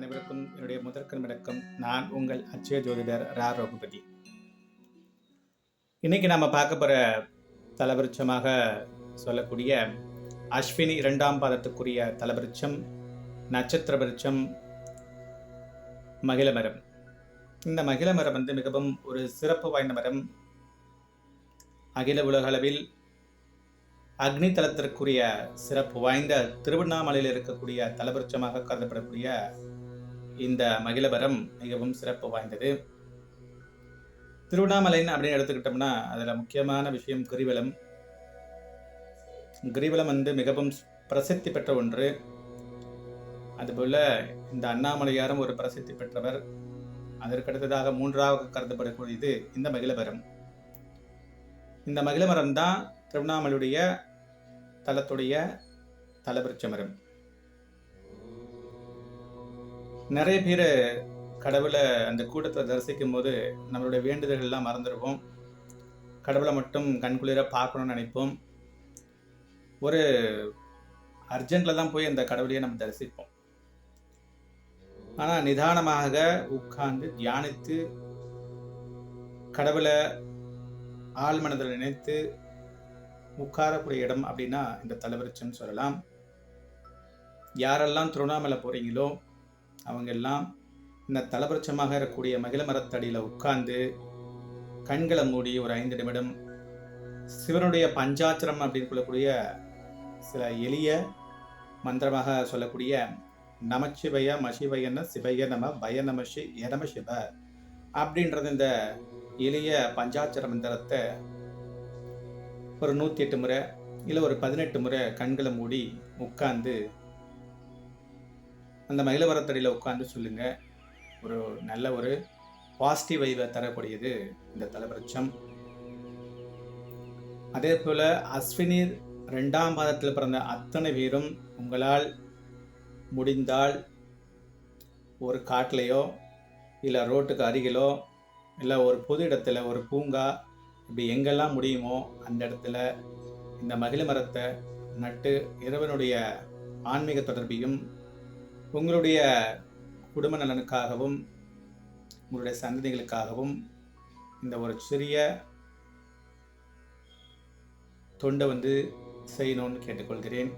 அனைவருக்கும் என்னுடைய முதற்கண் வணக்கம். நான் உங்கள் அச்சய ஜோதிடர் ரா ரகுபதி. இன்னைக்கு நாம பார்க்க போற தலவிருட்சமாக சொல்லக்கூடிய அஸ்வினி 2ஆம் பாதத்துக்குரிய தலவிருட்சம் நட்சத்திர விருட்சம் மகிழ மரம். இந்த மகிழ மரம் மிகவும் ஒரு சிறப்பு வாய்ந்த மரம். அகில உலக அளவில் அக்னி தலத்திற்குரிய சிறப்பு வாய்ந்த திருவண்ணாமலையில் இருக்கக்கூடிய தலவிருட்சமாக கருதப்படக்கூடிய இந்த மகிழமரம் மிகவும் சிறப்பு வாய்ந்தது. திருவண்ணாமலைன்னு அப்படின்னு எடுத்துக்கிட்டோம்னா அதில் முக்கியமான விஷயம் கிரிவலம். கிரிவலம் மிகவும் பிரசித்தி பெற்ற ஒன்று. அதுபோல இந்த அண்ணாமலையாரும் ஒரு பிரசித்தி பெற்றவர். அதற்கடுத்ததாக 3ஆவது கருதப்படக்கூடியது இந்த மகிழமரம். இந்த மகிழமரம் தான் திருவண்ணாமலையுடைய தலத்துடைய தலவிருட்ச மரம். நிறைய பேர் கடவுளை அந்த கூட்டத்தை தரிசிக்கும் போது நம்மளுடைய வேண்டுதல்கள்லாம் மறந்துடுவோம். கடவுளை மட்டும் கண்குளிர பார்க்கணும்னு நினைப்போம். ஒரு அர்ஜென்ட்டில் தான் போய் அந்த கடவுளையே நம்ம தரிசிப்போம். ஆனால் நிதானமாக உட்கார்ந்து தியானித்து கடவுளை ஆழ்மனதில் நினைத்து உட்காரக்கூடிய இடம் அப்படின்னா இந்த தலவிருட்சம் சொல்லலாம். யாரெல்லாம் திருவண்ணாமலை போகிறீங்களோ அவங்க எல்லாம் இந்த தலவிருட்சமாக இருக்கக்கூடிய மகிழ மரத்தடியில் உட்கார்ந்து கண்களை மூடி ஒரு 5 நிமிடம் சிவனுடைய பஞ்சாட்சரம் அப்படின்னு சொல்லக்கூடிய சில எளிய மந்திரமாக சொல்லக்கூடிய நமச்சிவய மசிவயன சிவய நம பய நமஷி எரம சிவ அப்படின்றது இந்த எளிய பஞ்சாட்சர மந்திரத்தை ஒரு 108 முறை இல்லை ஒரு 18 முறை கண்களை மூடி உட்கார்ந்து அந்த மகிழமரத்தடியில் உட்கார்ந்து சொல்லுங்க. ஒரு நல்ல ஒரு பாசிட்டிவ் வைவை தரக்கூடியது இந்த தலவிருட்சம். அதே போல அஸ்வினி 2ஆம் பாதத்தில் பிறந்த அத்தனை பேரும் உங்களால் முடிந்தால் ஒரு காட்டிலையோ இல்லை ரோட்டுக்கு அருகிலோ இல்லை ஒரு பொது இடத்துல ஒரு பூங்கா இப்படி எங்கெல்லாம் முடியுமோ அந்த இடத்துல இந்த மகிழ மரத்தை நட்டு இறைவனுடைய ஆன்மீக தொடர்பையும் உங்களுடைய குடும்ப நலனுக்காகவும் உங்களுடைய சந்ததிகளுக்காகவும் இந்த ஒரு சிறிய தொண்டை செய்யணும்னு கேட்டுக்கொள்கிறேன்.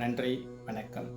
நன்றி, வணக்கம்.